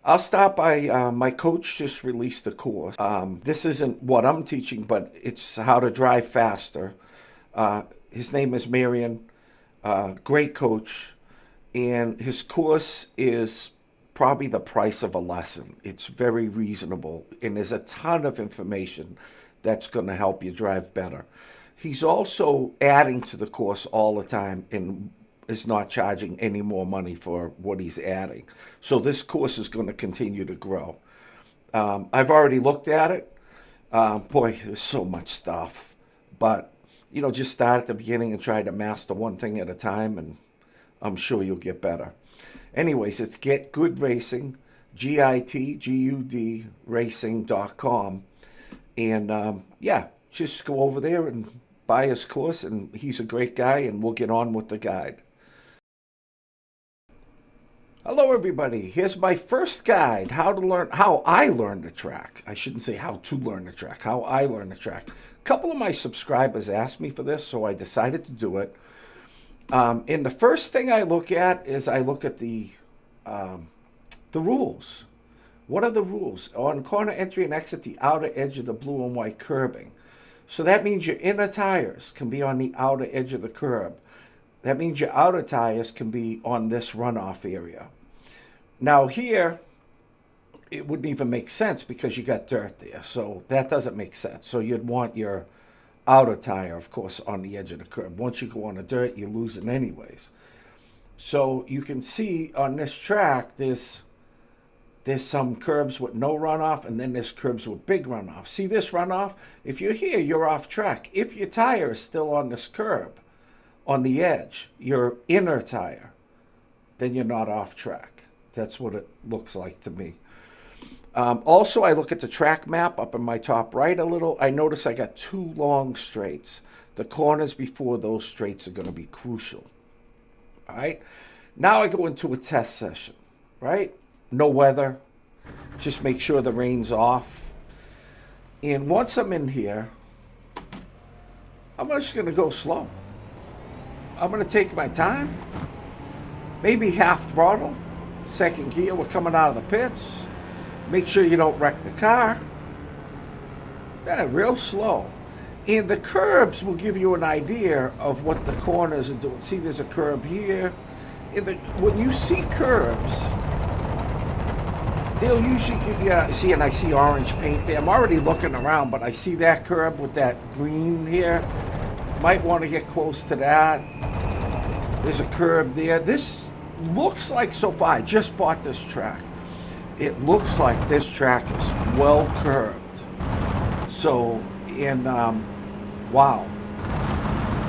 I'll start by my coach just released a course. This isn't what I'm teaching, but it's how to drive faster. His name is Marion, great coach, and his course is probably the price of a lesson. It's very reasonable, and there's a ton of information that's going to help you drive better. He's also adding to the course all the time and is not charging any more money for what he's adding. So this course is going to continue to grow. I've already looked at it. Boy, there's so much stuff. But, just start at the beginning and try to master one thing at a time, and I'm sure you'll get better. Anyways, it's Get Good Racing, GITGUD racing.com. And yeah, just go over there and buy his course, and he's a great guy, and we'll get on with the guide. Hello, everybody. Here's my first guide: how I learned the track. I shouldn't say how to learn the track. How I learned the track. A couple of my subscribers asked me for this, so I decided to do it. And the first thing I look at is I look at the rules. What are the rules? On corner entry and exit, the outer edge of the blue and white curbing. So that means your inner tires can be on the outer edge of the curb. That means your outer tires can be on this runoff area. Now here, it wouldn't even make sense because you got dirt there. So that doesn't make sense. So you'd want your outer tire, of course, on the edge of the curb. Once you go on the dirt, you're losing anyways. So you can see on this track, there's some curbs with no runoff, and then there's curbs with big runoff. See this runoff? If you're here, you're off track. If your tire is still on this curb, on the edge, your inner tire, then you're not off track. That's what it looks like to me. Also, I look at the track map up in my top right a little. I notice I got two long straights. The corners before those straights are going to be crucial. All right. Now I go into a test session, right? No weather. Just make sure the rain's off. And once I'm in here, I'm just going to go slow. I'm going to take my time. Maybe half throttle. Second gear, we're coming out of the pits. Make sure you don't wreck the car. Yeah, real slow. And the curbs will give you an idea of what the corners are doing. See, there's a curb here. When you see curbs, they'll usually give you, see, and I see orange paint there. I'm already looking around, but I see that curb with that green here. Might want to get close to that. There's a curb there. This looks like, so far, I just bought this track. It looks like this track is well curved. So, wow.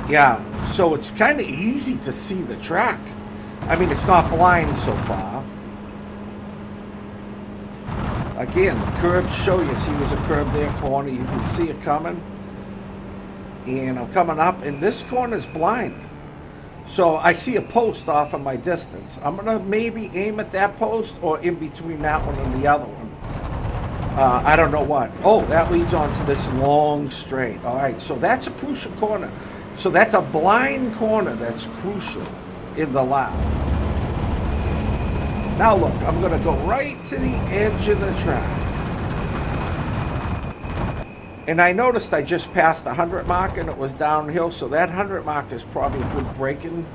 Yeah, so it's kind of easy to see the track. I mean, it's not blind so far. Again, the curbs show you. See, there's a curb there, corner. You can see it coming. And I'm coming up, and this corner is blind. So I see a post off in my distance. I'm going to maybe aim at that post or in between that one and the other one. I don't know what. Oh, that leads on to this long straight. All right, so that's a crucial corner. So that's a blind corner that's crucial in the lap. Now look, I'm going to go right to the edge of the track. And I noticed I just passed the 100 mark and it was downhill, so that 100 mark is probably a good braking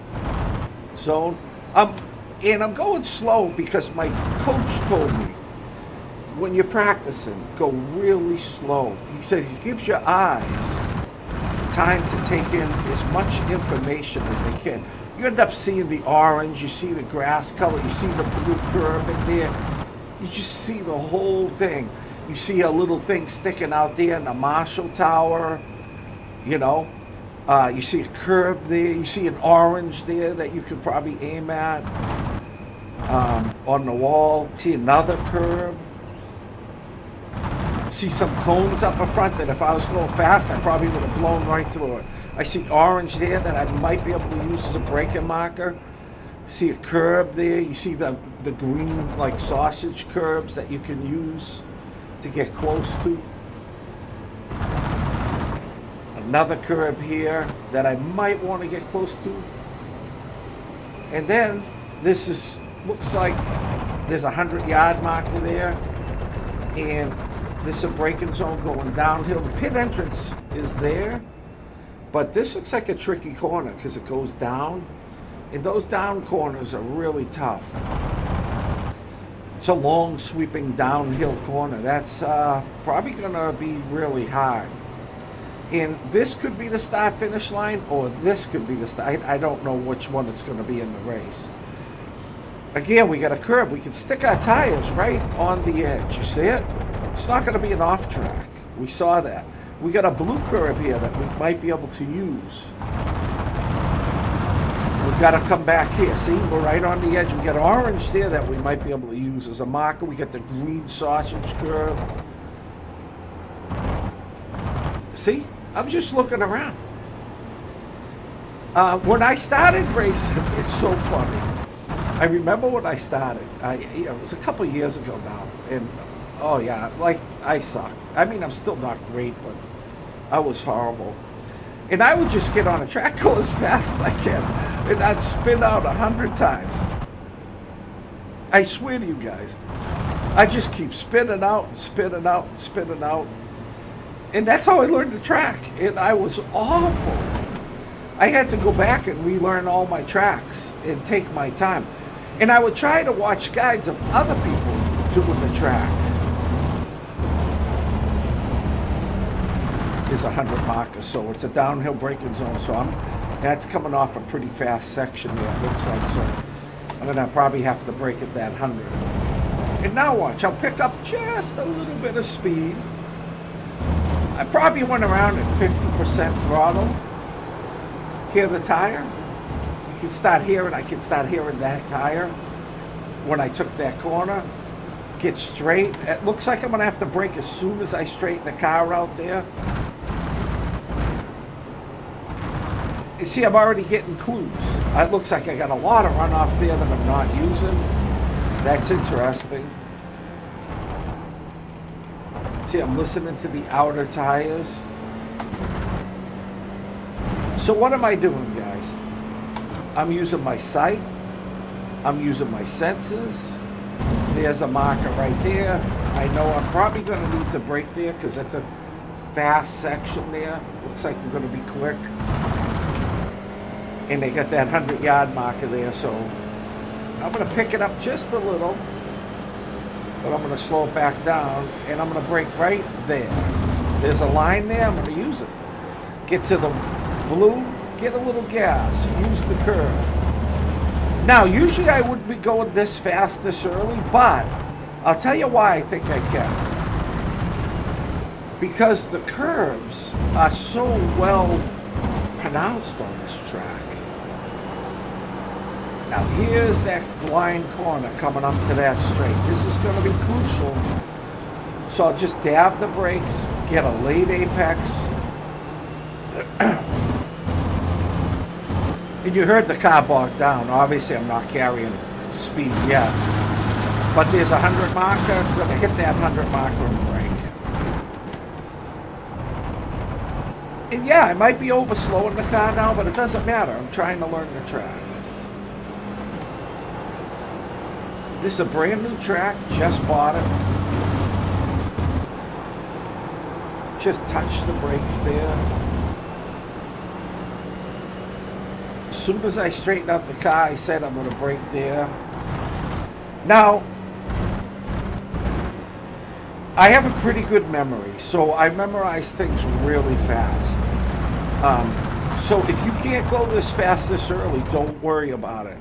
zone. And I'm going slow because my coach told me when you're practicing, go really slow. He said he gives your eyes time to take in as much information as they can. You end up seeing the orange, you see the grass color, you see the blue curve in there. You just see the whole thing. You see a little thing sticking out there in the Marshall Tower, you see a curb there. You see an orange there that you could probably aim at on the wall. See another curb. See some cones up in front that if I was going fast, I probably would have blown right through it. I see orange there that I might be able to use as a braking marker. See a curb there. You see the green, like sausage curbs that you can use to get close to. Another curb here that I might want to get close to. And then this looks like There's a 100-yard marker there, and this is a braking zone going downhill. The pit entrance is there, but this looks like a tricky corner because it goes down, and those down corners are really tough. It's a long, sweeping downhill corner. That's probably going to be really hard. And this could be the start-finish line, or this could be the start. I don't know which one it's going to be in the race. Again, we got a curb. We can stick our tires right on the edge. You see it? It's not going to be an off track. We saw that. We got a blue curb here that we might be able to use. We've got to come back here. See, we're right on the edge. We got orange there that we might be able to use as a marker. We got the green sausage curb. See? I'm just looking around. When I started racing, it's so funny. I remember when I started. It was a couple years ago now, and oh yeah, like I sucked. I mean, I'm still not great, but I was horrible. And I would just get on a track, go as fast as I can, and I'd spin out 100 times. I swear to you guys, I just keep spinning out, spinning out, spinning out. And that's how I learned the track. And I was awful. I had to go back and relearn all my tracks and take my time. And I would try to watch guides of other people doing the track. There's a 100 marker, so it's a downhill braking zone. So that's coming off a pretty fast section there, it looks like. So I'm going to probably have to brake at that 100. And now watch, I'll pick up just a little bit of speed. I probably went around at 50% throttle. Hear the tire? You can start hearing, I can start hearing that tire when I took that corner. Get straight. It looks like I'm going to have to brake as soon as I straighten the car out there. You see, I'm already getting clues. It looks like I got a lot of runoff there that I'm not using. That's interesting. See, I'm listening to the outer tires. So what am I doing, guys? I'm using my sight. I'm using my senses. There's a marker right there. I know I'm probably going to need to brake there because that's a fast section there. Looks like we're going to be quick. And they got that 100-yard marker there, so I'm going to pick it up just a little. But I'm going to slow it back down, and I'm going to brake right there. There's a line there, I'm going to use it. Get to the blue, get a little gas, use the curve. Now, usually I wouldn't be going this fast this early, but I'll tell you why I think I can. Because the curves are so well pronounced on this track. Now here's that blind corner coming up to that straight. This is going to be crucial. So I'll just dab the brakes, get a late apex. And you heard the car bog down. Obviously I'm not carrying speed yet. But there's a 100 marker. I'm going to hit that 100 marker and brake. And yeah, I might be over slowing the car now, but it doesn't matter. I'm trying to learn the track. This is a brand new track, just bought it. Just touch the brakes there. As soon as I straighten out the car, I said I'm going to brake there. Now, I have a pretty good memory, so I memorize things really fast. So if you can't go this fast this early, don't worry about it.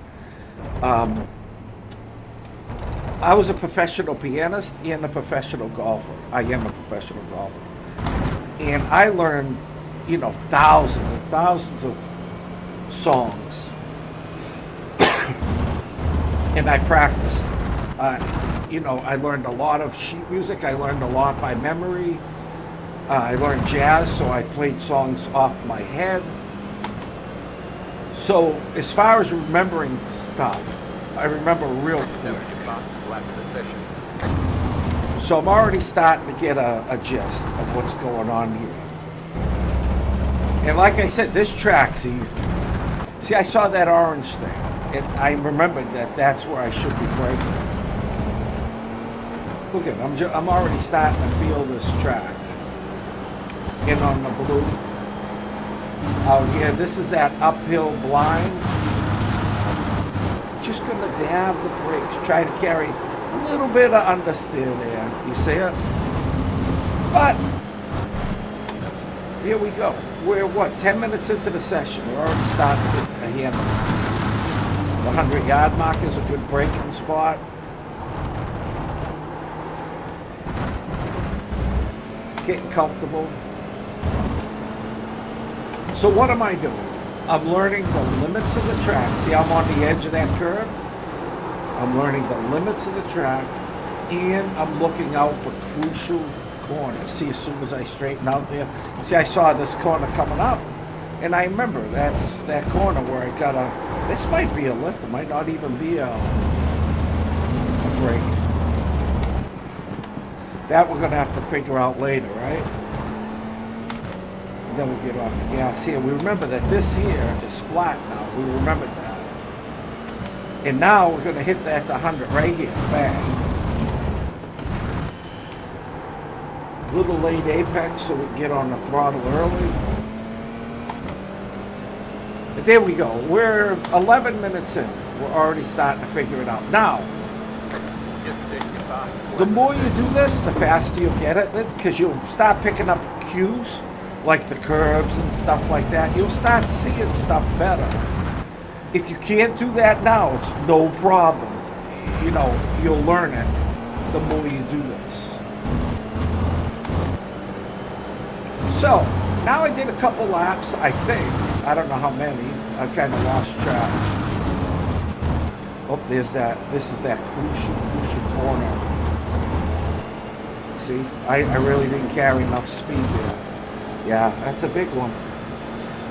I was a professional pianist and a professional golfer. I am a professional golfer. And I learned, thousands and thousands of songs. And I practiced. I learned a lot of sheet music. I learned a lot by memory. I learned jazz, so I played songs off my head. So as far as remembering stuff, I remember real quick. So I'm already starting to get a gist of what's going on here. And like I said, this track's easy. See, I saw that orange thing, and I remembered that that's where I should be braking. Look at, I'm already starting to feel this track. In on the blue. Out here, this is that uphill blind. Just gonna dab the brakes, try to carry a little bit of understeer there. You see it? But here we go. We're what, 10 minutes into the session. We're already starting to get a handle on this. The 100-yard mark is a good braking spot. Getting comfortable. So what am I doing? I'm learning the limits of the track. See, I'm on the edge of that curve. I'm learning the limits of the track, and I'm looking out for crucial corners. See, as soon as I straighten out there, see, I saw this corner coming up, and I remember that's that corner where I gotta. This might be a lift. It might not even be a brake. That we're gonna have to figure out later, right? Then we get off the gas here. We remember that this here is flat now. We remembered that. And now we're going to hit that 100 right here. Bang. Little late apex so we can get on the throttle early. And there we go. We're 11 minutes in. We're already starting to figure it out. Now, the more you do this, the faster you'll get at it, because you'll start picking up cues. Like the curbs and stuff like that, you'll start seeing stuff better. If you can't do that now, it's no problem. You know, you'll learn it the more you do this. So, now I did a couple laps, I think. I don't know how many. I kind of lost track. Oh, there's that. This is that crucial corner. See, I really didn't carry enough speed there. Yeah, that's a big one.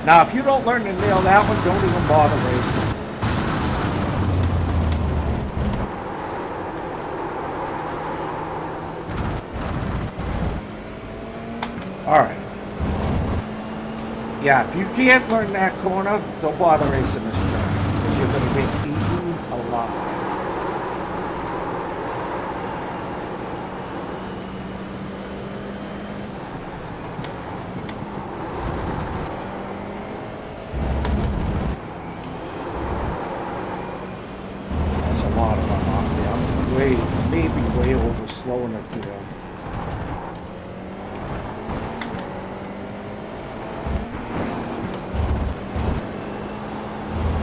Now, if you don't learn to nail that one, don't even bother racing. All right. Yeah, if you can't learn that corner, don't bother racing this track, because you're going to get eaten alive. Way over slowing it there.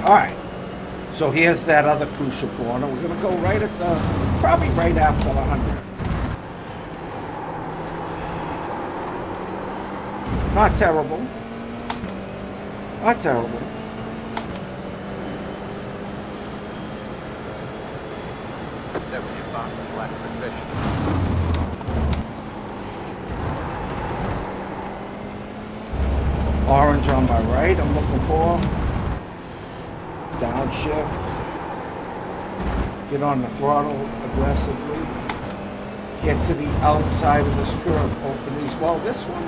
All right, so here's that other crucial corner. We're gonna go right at the, probably right after the 100. Not terrible. Not terrible. Orange on my right, I'm looking for. Downshift. Get on the throttle aggressively. Get to the outside of this curve. Open these. Well, this one,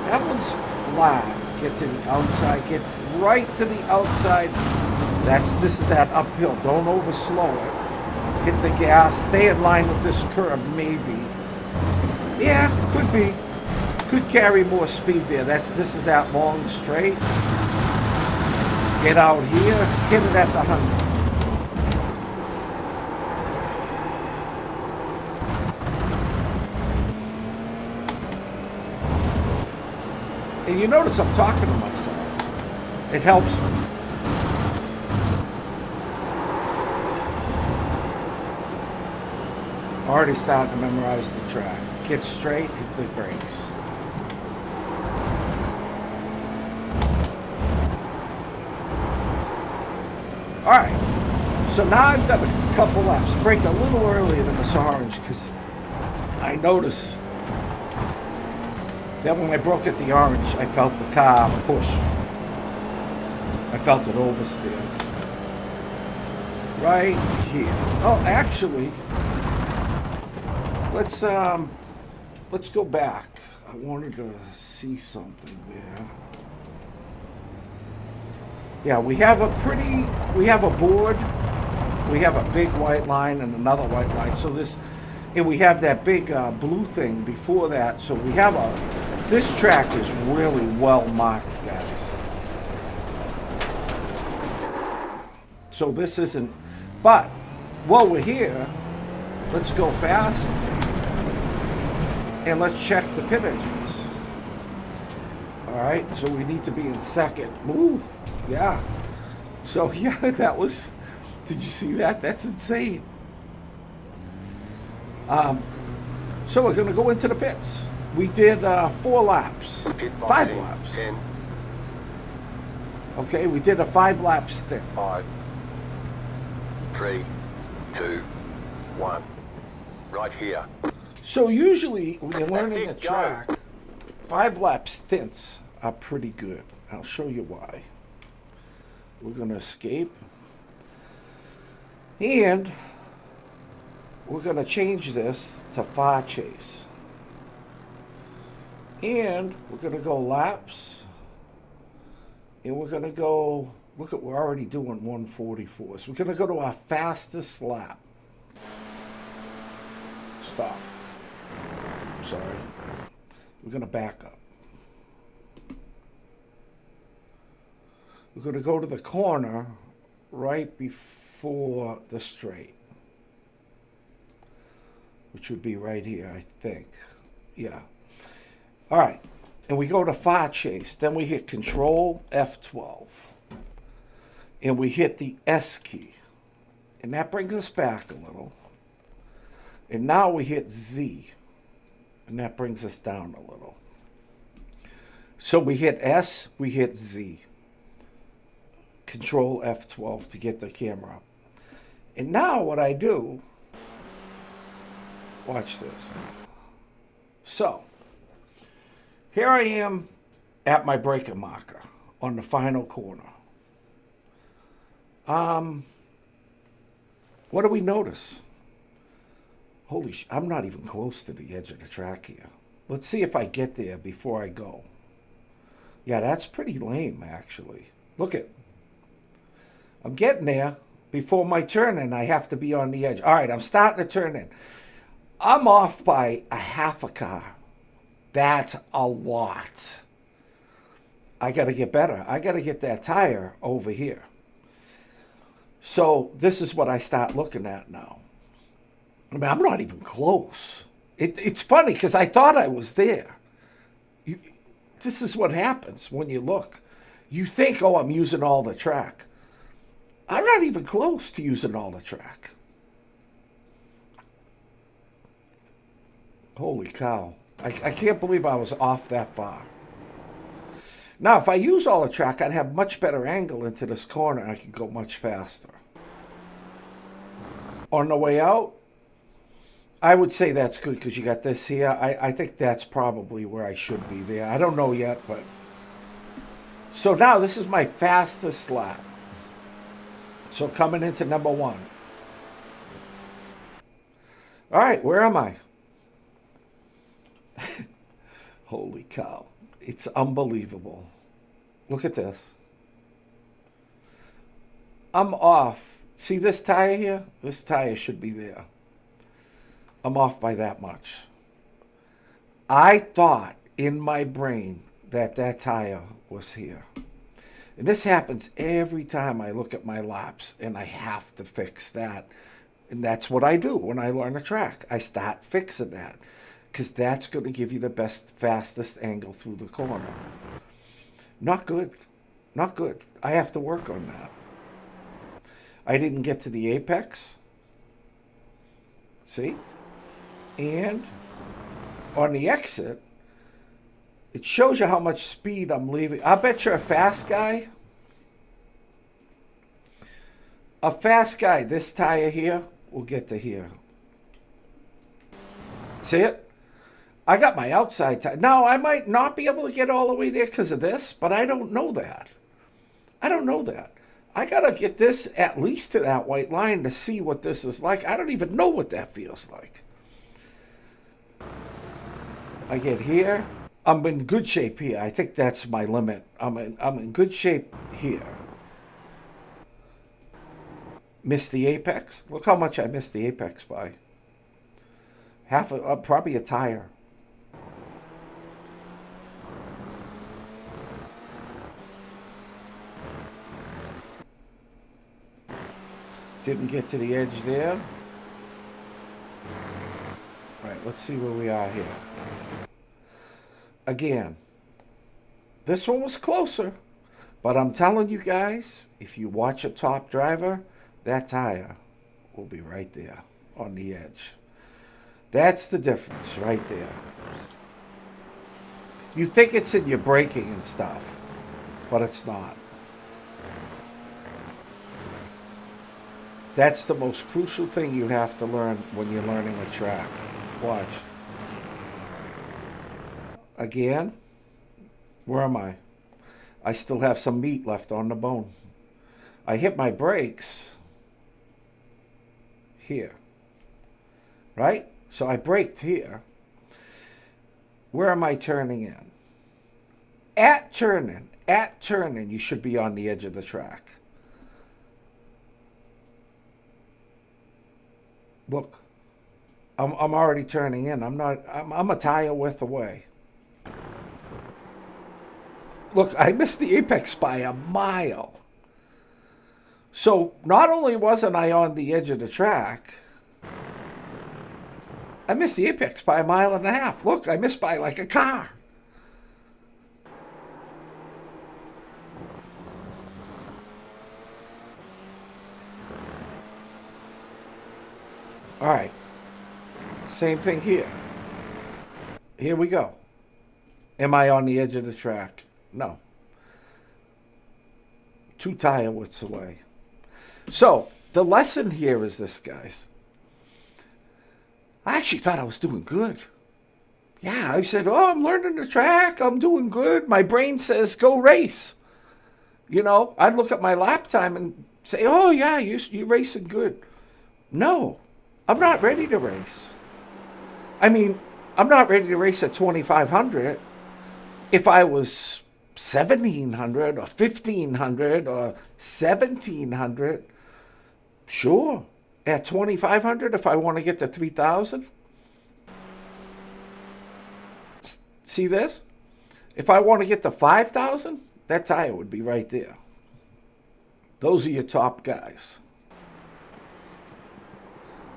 that one's flat. Get to the outside. Get right to the outside. This is that uphill. Don't overslow it. Hit the gas. Stay in line with this curve, maybe. Yeah, could be. Could carry more speed there. This is that long straight. Get out here, hit it at the 100. And you notice I'm talking to myself. It helps me. Already starting to memorize the track. Get straight, hit the brakes. All right, so now I've done a couple laps. Braked a little earlier than this orange because I noticed that when I broke at the orange, I felt the car push. I felt it oversteer. Right here. Oh, actually, let's go back. I wanted to see something there. Yeah, we have a board, we have a big white line and another white line. So And we have that big blue thing before that. So we have this track is really well marked, guys. So this isn't, but while we're here, let's go fast and let's check the pit entrance. All right, so we need to be in second. Ooh, yeah. So yeah, that was, did you see that? That's insane. So we're gonna go into the pits. We did 4 laps, 5 laps. 10. Okay, we did a 5-lap stint. 5, 3, 2, 1. Right here. So usually when you're learning a track, 5-lap stints are pretty good. I'll show you why. We're gonna escape. And we're gonna change this to far chase. And we're gonna go laps. And we're gonna go, look at, we're already doing 144. So we're gonna go to our fastest lap. Stop. Sorry. We're gonna back up. We're gonna go to the corner right before the straight, which would be right here, I think. Yeah. All right. And we go to far chase. Then we hit Control F12. And we hit the S key. And that brings us back a little. And now we hit Z. And that brings us down a little. So we hit S, we hit Z. Control F12 to get the camera up. And now what I do, watch this. So, here I am at my breaker marker on the final corner. What do we notice? Holy I'm not even close to the edge of the track here. Let's see if I get there before I go. Yeah, that's pretty lame, actually. Look at, I'm getting there before my turn in. I have to be on the edge. All right, I'm starting to turn in. I'm off by a half a car. That's a lot. I got to get better. I got to get that tire over here. So this is what I start looking at now. I mean, I'm not even close. It's funny because I thought I was there. This is what happens when you look. You think, oh, I'm using all the track. I'm not even close to using all the track. Holy cow. I can't believe I was off that far. Now, if I use all the track, I'd have much better angle into this corner. I could go much faster. On the way out, I would say that's good because you got this here. I think that's probably where I should be there. I don't know yet, but... So now this is my fastest lap. So coming into number 1. All right, where am I? Holy cow. It's unbelievable. Look at this. I'm off. See this tire here? This tire should be there. I'm off by that much. I thought in my brain that that tire was here. And this happens every time I look at my laps, and I have to fix that. And that's what I do when I learn a track. I start fixing that because that's going to give you the best, fastest angle through the corner. Not good. Not good. I have to work on that. I didn't get to the apex. See? And on the exit, it shows you how much speed I'm leaving. I bet you're a fast guy. A fast guy, this tire here, will get to here. See it? I got my outside tire. Now, I might not be able to get all the way there because of this, but I don't know that. I don't know that. I got to get this at least to that white line to see what this is like. I don't even know what that feels like. I get here. I'm in good shape here. I think that's my limit. I'm in good shape here. Missed the apex. Look how much I missed the apex by. probably a tire. Didn't get to the edge there. All right, let's see where we are here. Again, this one was closer, but I'm telling you guys, if you watch a top driver, that tire will be right there on the edge. That's the difference right there. You think it's in your braking and stuff, but it's not. That's the most crucial thing you have to learn when you're learning a track. Watch. Again, where am I? I still have some meat left on the bone. I hit my brakes here, right? So I braked here. Where am I turning in? At turning, you should be on the edge of the track. Look, I'm already turning in. I'm a tire width away. Look, I missed the apex by a mile. So not only wasn't I on the edge of the track, I missed the apex by a mile and a half. Look, I missed by like a car. All right. Same thing here. Here we go. Am I on the edge of the track? No. 2 tire widths away. So, the lesson here is this, guys. I actually thought I was doing good. Yeah, I said, oh, I'm learning the track. I'm doing good. My brain says, go race. You know, I'd look at my lap time and say, oh, yeah, you're racing good. No, I'm not ready to race. I mean, I'm not ready to race at 2,500. If I was 1,700 or 1,500 or 1,700, sure. At 2,500, if I want to get to 3,000. See this? If I want to get to 5,000, that tire would be right there. Those are your top guys.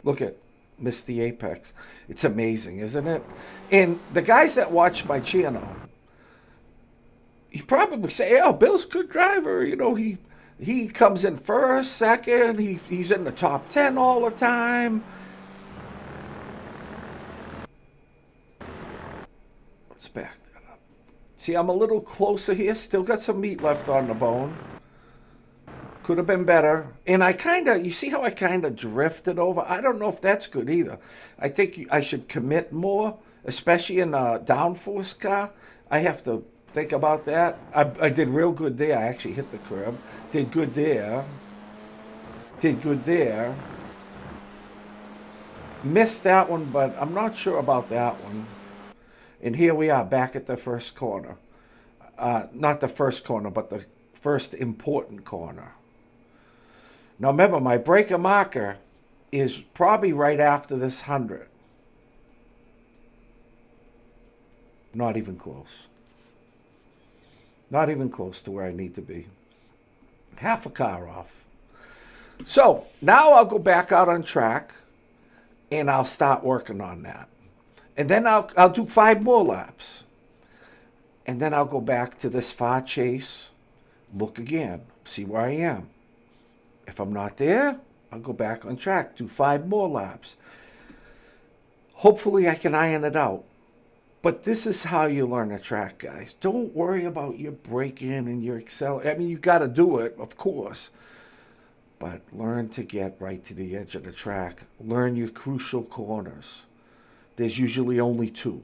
Look at missed the apex. It's amazing, isn't it? And the guys that watch my channel, you probably say, oh, Bill's a good driver. You know, he comes in first, second. He's in the top 10 all the time. Let's back that up. See, I'm a little closer here. Still got some meat left on the bone. Could have been better. And you see how I kind of drifted over? I don't know if that's good either. I think I should commit more, especially in a downforce car. I have to think about that. I did real good there. I actually hit the curb. Did good there. Did good there. Missed that one, but I'm not sure about that one. And here we are back at the first corner. Not the first corner, but the first important corner. Now remember, my breaker marker is probably right after this 100. Not even close. Not even close to where I need to be. Half a car off. So now I'll go back out on track and I'll start working on that. And then I'll do 5 more laps. And then I'll go back to this far chase, look again, see where I am. If I'm not there, I'll go back on track, do 5 more laps. Hopefully I can iron it out. But this is how you learn a track, guys. Don't worry about your braking and your accelerating. I mean, you got to do it, of course. But learn to get right to the edge of the track. Learn your crucial corners. There's usually only 2.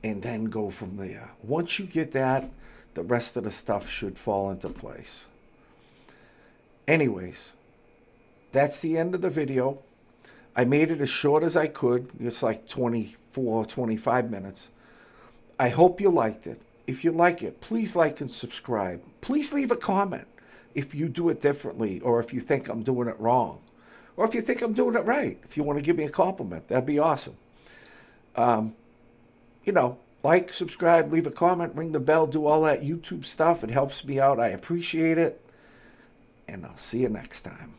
And then go from there. Once you get that, the rest of the stuff should fall into place. Anyways, that's the end of the video. I made it as short as I could. It's like 24, 25 minutes. I hope you liked it. If you like it, please like and subscribe. Please leave a comment if you do it differently or if you think I'm doing it wrong. Or if you think I'm doing it right, if you want to give me a compliment, that'd be awesome. Like, subscribe, leave a comment, ring the bell, do all that YouTube stuff. It helps me out. I appreciate it. And I'll see you next time.